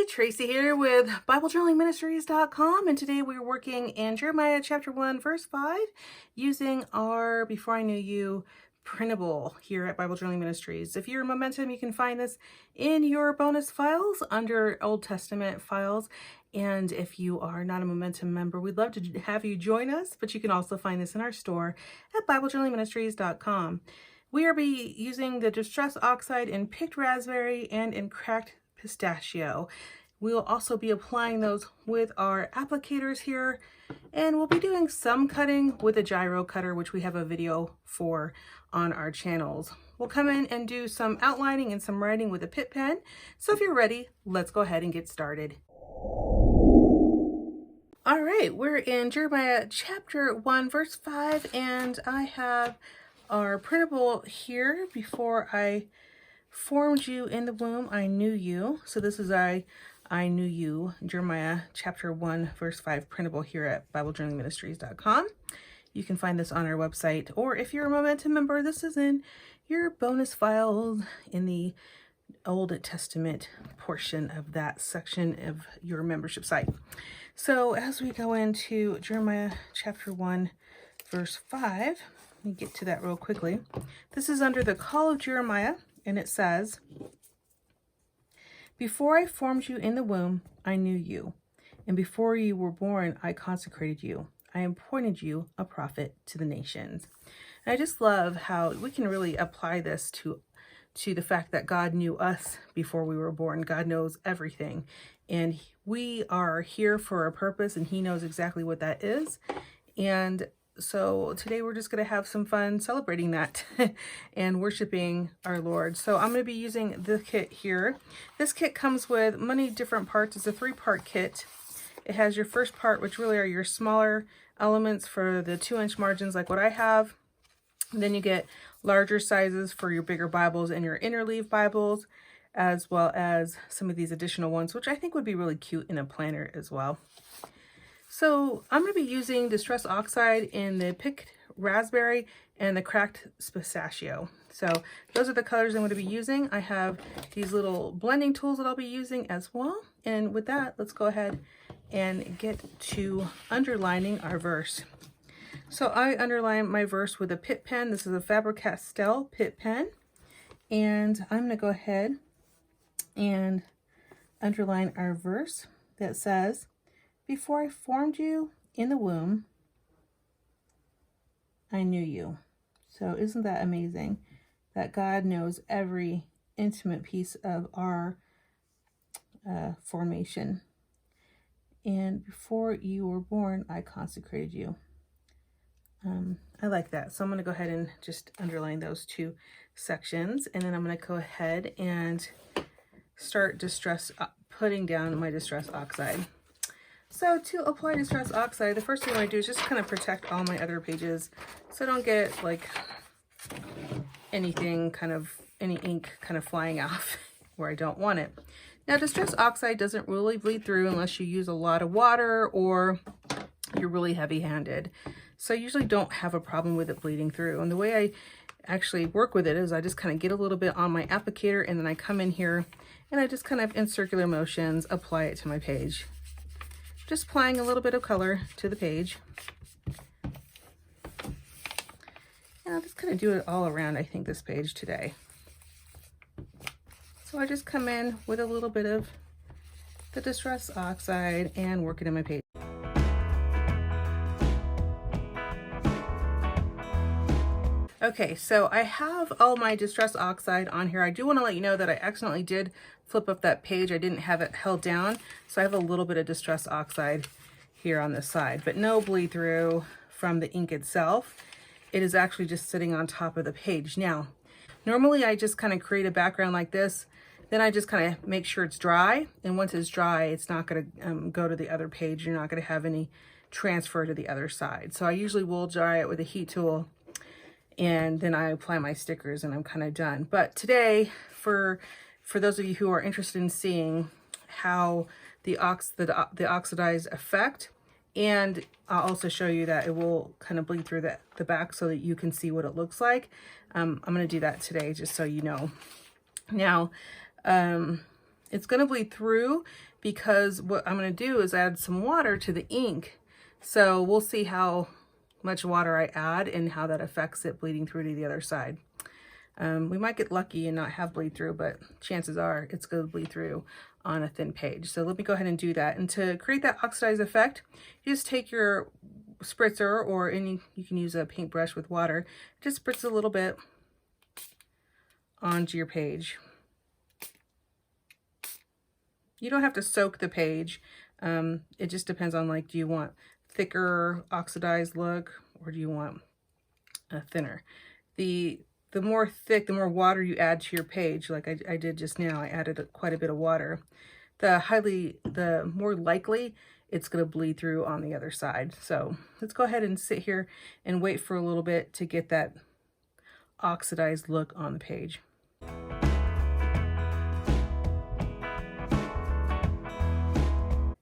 Tracy here with BibleJournalingMinistries.com, and today we're working in Jeremiah chapter 1 verse 5 using our Before I Knew You printable here at Bible Journaling Ministries. If you're in Momentum, you can find this in your bonus files under Old Testament files, and if you are not a Momentum member, we'd love to have you join us, but you can also find this in our store at BibleJournalingMinistries.com. We are using the Distress Oxide in Picked Raspberry and in Cracked Pistachio. We'll also be applying those with our applicators here, and we'll be doing some cutting with a gyro cutter, which we have a video for on our channels. We'll come in and do some outlining and some writing with a Pitt pen. So if you're ready, let's go ahead and get started. All right, we're in Jeremiah chapter 1 verse 5, and I have our printable here. Before I formed you in the womb, I knew you. So this is I knew you, Jeremiah chapter 1 verse 5 printable here at BibleJournalingMinistries.com. You can find this on our website, or if you're a Momentum member, this is in your bonus files in the Old Testament portion of that section of your membership site. So as we go into Jeremiah chapter 1 verse 5, let me get to that real quickly. This is under the call of Jeremiah, and it says, "Before I formed you in the womb, I knew you, and before you were born, I consecrated you. I appointed you a prophet to the nations." And I just love how we can really apply this to the fact that God knew us before we were born. God knows everything, and we are here for a purpose, and he knows exactly what that is. And so today we're just going to have some fun celebrating that and worshiping our Lord. So I'm going to be using the kit here. This kit comes with many different parts. It's a 3-part kit. It has your first part, which really are your smaller elements for the 2-inch margins like what I have. And then you get larger sizes for your bigger Bibles and your interleave Bibles, as well as some of these additional ones, which I think would be really cute in a planner as well. So I'm going to be using Distress Oxide in the Picked Raspberry and the Cracked Pistachio. So those are the colors I'm going to be using. I have these little blending tools that I'll be using as well. And with that, let's go ahead and get to underlining our verse. So I underline my verse with a Pitt pen. This is a Faber-Castell Pitt pen. And I'm going to go ahead and underline our verse that says, "Before I formed you in the womb, I knew you." So isn't that amazing that God knows every intimate piece of our formation? And before you were born, I consecrated you. I like that. So I'm going to go ahead and just underline those 2 sections. And then I'm going to go ahead and start putting down my Distress Oxide. So to apply Distress Oxide, the first thing I do is just kind of protect all my other pages so I don't get like any ink kind of flying off where I don't want it. Now, Distress Oxide doesn't really bleed through unless you use a lot of water or you're really heavy-handed. So I usually don't have a problem with it bleeding through. And the way I actually work with it is I just kind of get a little bit on my applicator, and then I come in here and I just kind of in circular motions apply it to my page. Just applying a little bit of color to the page. And I'll just kind of do it all around, I think, this page today. So I just come in with a little bit of the Distress Oxide and work it in my page. Okay, so I have all my Distress Oxide on here. I do want to let you know that I accidentally did flip up that page. I didn't have it held down, so I have a little bit of Distress Oxide here on this side, but no bleed through from the ink itself. It is actually just sitting on top of the page. Now, normally I just kind of create a background like this, then I just kind of make sure it's dry, and once it's dry, it's not going to go to the other page. You're not going to have any transfer to the other side. So I usually will dry it with a heat tool, and then I apply my stickers and I'm kind of done. But today, for those of you who are interested in seeing how the oxidized effect, and I'll also show you that it will kind of bleed through the back so that you can see what it looks like. I'm going to do that today just so you know. Now, It's going to bleed through because what I'm going to do is add some water to the ink. So we'll see how much water I add and how that affects it bleeding through to the other side. We might get lucky and not have bleed through, but chances are it's going to bleed through on a thin page. So let me go ahead and do that. And to create that oxidized effect, you just take your spritzer, or you can use a paintbrush with water, just spritz a little bit onto your page. You don't have to soak the page. It just depends on, like, do you want thicker oxidized look, or do you want a thinner? The more thick, the more water you add to your page, like I did just now, I added quite a bit of water, the more likely it's going to bleed through on the other side. So let's go ahead and sit here and wait for a little bit to get that oxidized look on the page.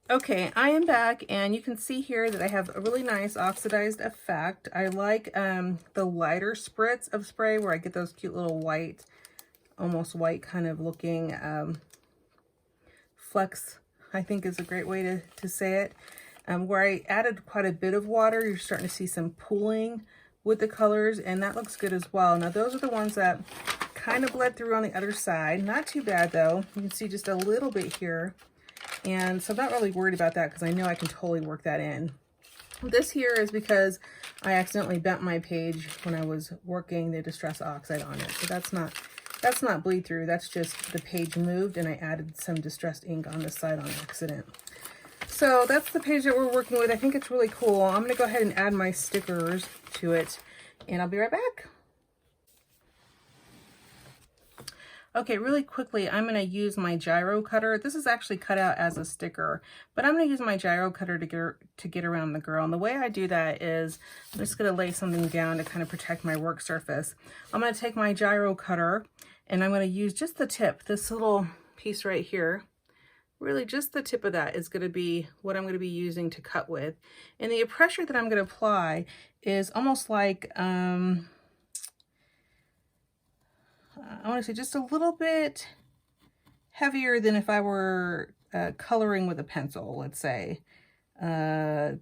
Okay, I am back, and you can see here that I have a really nice oxidized effect. I like the lighter spritz of spray where I get those cute little white, almost white kind of looking flecks, I think is a great way to say it. Where I added quite a bit of water, you're starting to see some pooling with the colors, and that looks good as well. Now those are the ones that kind of bled through on the other side. Not too bad though. You can see just a little bit here. And so I'm not really worried about that because I know I can totally work that in. This here is because I accidentally bent my page when I was working the Distress Oxide on it. So that's not bleed through. That's just the page moved and I added some distressed ink on this side on accident. So that's the page that we're working with. I think it's really cool. I'm going to go ahead and add my stickers to it and I'll be right back. Okay, really quickly, I'm going to use my gyro cutter. This is actually cut out as a sticker, but I'm going to use my gyro cutter to get around the girl. And the way I do that is I'm just going to lay something down to kind of protect my work surface. I'm going to take my gyro cutter and I'm going to use just the tip, this little piece right here. Really just the tip of that is going to be what I'm going to be using to cut with. And the pressure that I'm going to apply is almost like, I want to say just a little bit heavier than if I were coloring with a pencil, let's say.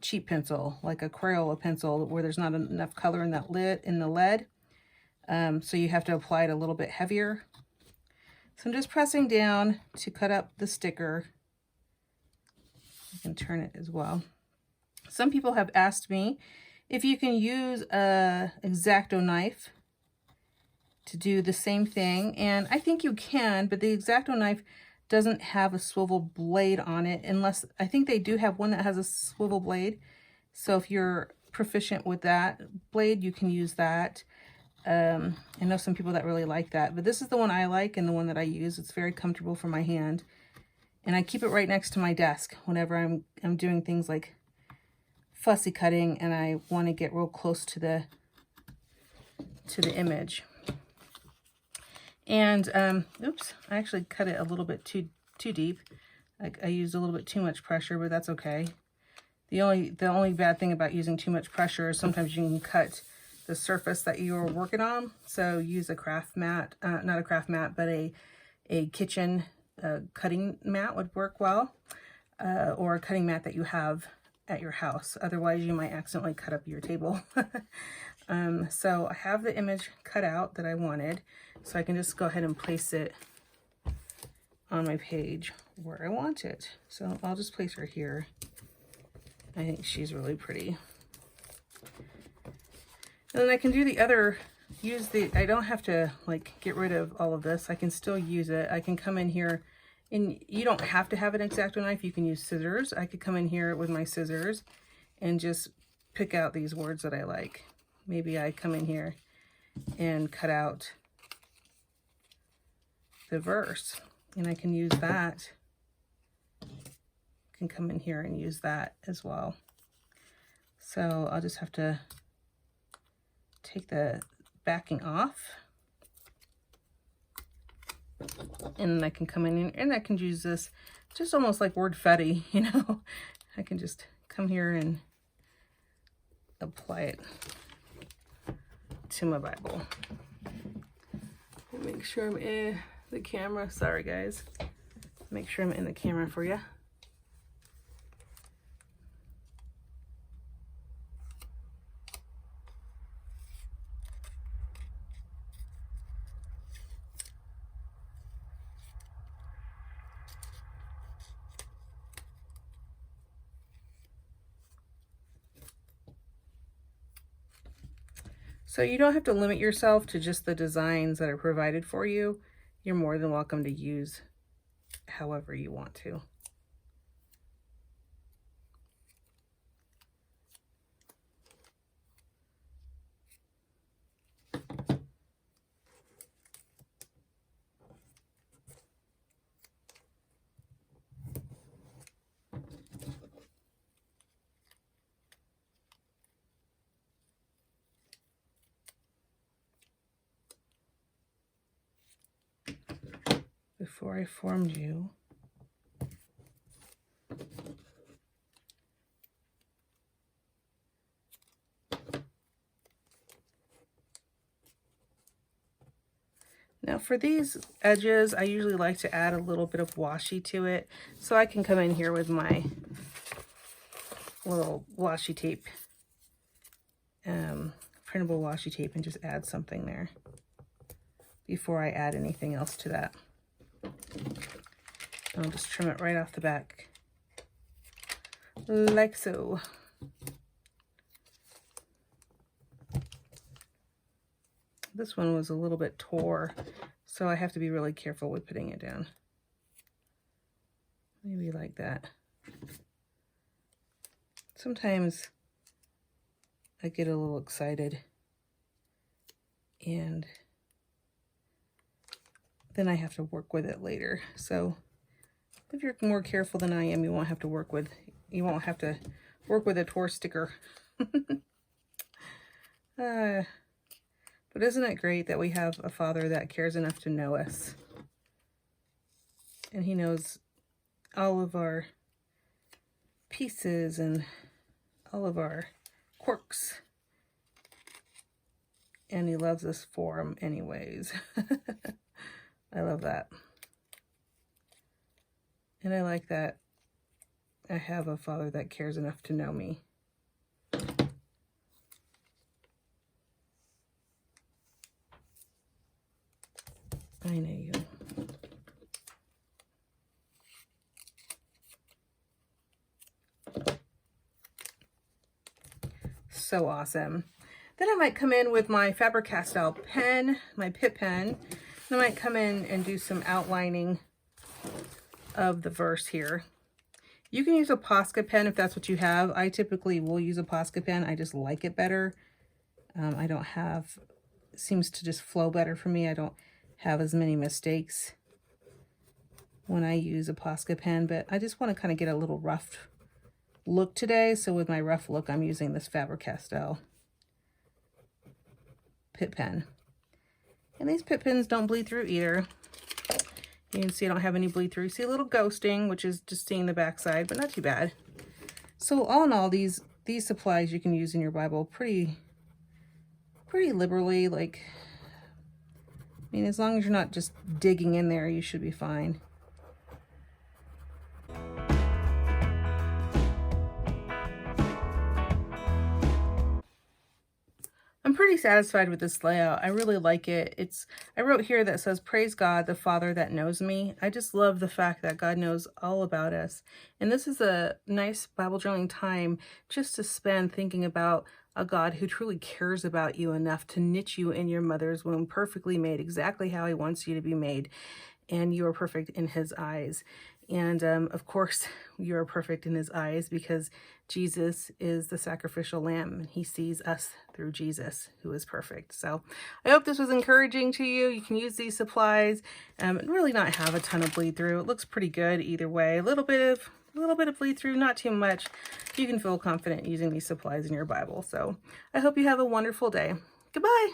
Cheap pencil, like a Crayola pencil where there's not enough color in the lead. So you have to apply it a little bit heavier. So I'm just pressing down to cut up the sticker. You can turn it as well. Some people have asked me if you can use a X-Acto knife to do the same thing, and I think you can, but the X-Acto knife doesn't have a swivel blade on it, unless I think they do have one that has a swivel blade. So if you're proficient with that blade, you can use that. I know some people that really like that, but this is the one I like and the one that I use. It's very comfortable for my hand, and I keep it right next to my desk whenever I'm doing things like fussy cutting and I want to get real close to the image. And oops, I actually cut it a little bit too deep. I used a little bit too much pressure, but that's okay. The only bad thing about using too much pressure is sometimes you can cut the surface that you are working on. So use a craft mat, not a craft mat, but a kitchen cutting mat would work well, or a cutting mat that you have at your house. Otherwise, you might accidentally cut up your table. So I have the image cut out that I wanted, so I can just go ahead and place it on my page where I want it. So I'll just place her here. I think she's really pretty. And then I can do the other, I don't have to like get rid of all of this. I can still use it. I can come in here, and you don't have to have an X-Acto knife. You can use scissors. I could come in here with my scissors and just pick out these words that I like. Maybe I come in here and cut out the verse, and I can use that. I can come in here and use that as well. So I'll just have to take the backing off, and then I can come in and I can use this just almost like word fetty, you know. I can just come here and apply it to my Bible. Make sure I'm in the camera. Sorry guys, Make sure I'm in the camera for you. So you don't have to limit yourself to just the designs that are provided for you. You're more than welcome to use however you want to. Before I formed you, now for these edges, I usually like to add a little bit of washi to it. So I can come in here with my little washi tape, printable washi tape, and just add something there before I add anything else to that. I'll just trim it right off the back, like so. This one was a little bit tore, so I have to be really careful with putting it down. Maybe like that. Sometimes I get a little excited, and then I have to work with it later. So if you're more careful than I am, you won't have to work with a tore sticker. But isn't it great that we have a Father that cares enough to know us? And he knows all of our pieces and all of our quirks. And he loves us for them anyways. I love that. And I like that I have a Father that cares enough to know me. I know you. So awesome. Then I might come in with my Faber-Castell pen, my Pitt pen. And I might come in and do some outlining of the verse here. You can use a Posca pen if that's what you have. I typically will use a Posca pen. I just like it better. I don't have, it seems to just flow better for me. I don't have as many mistakes when I use a Posca pen, but I just want to kind of get a little rough look today. So with my rough look, I'm using this Faber-Castell Pitt pen. And these Pitt pens don't bleed through either. You can see I don't have any bleed through. See a little ghosting, which is just seeing the backside, but not too bad. So all in all, these supplies you can use in your Bible pretty liberally. Like, I mean, as long as you're not just digging in there, you should be fine. I'm pretty satisfied with this layout. I really like it. I wrote here that says, praise God, the Father that knows me. I just love the fact that God knows all about us. And this is a nice Bible journaling time just to spend thinking about a God who truly cares about you enough to knit you in your mother's womb, perfectly made, exactly how he wants you to be made. And you are perfect in his eyes. And of course, you are perfect in his eyes because Jesus is the sacrificial lamb. And he sees us through Jesus, who is perfect. So I hope this was encouraging to you. You can use these supplies and really not have a ton of bleed through. It looks pretty good either way. A little bit of bleed through, not too much. You can feel confident using these supplies in your Bible. So I hope you have a wonderful day. Goodbye.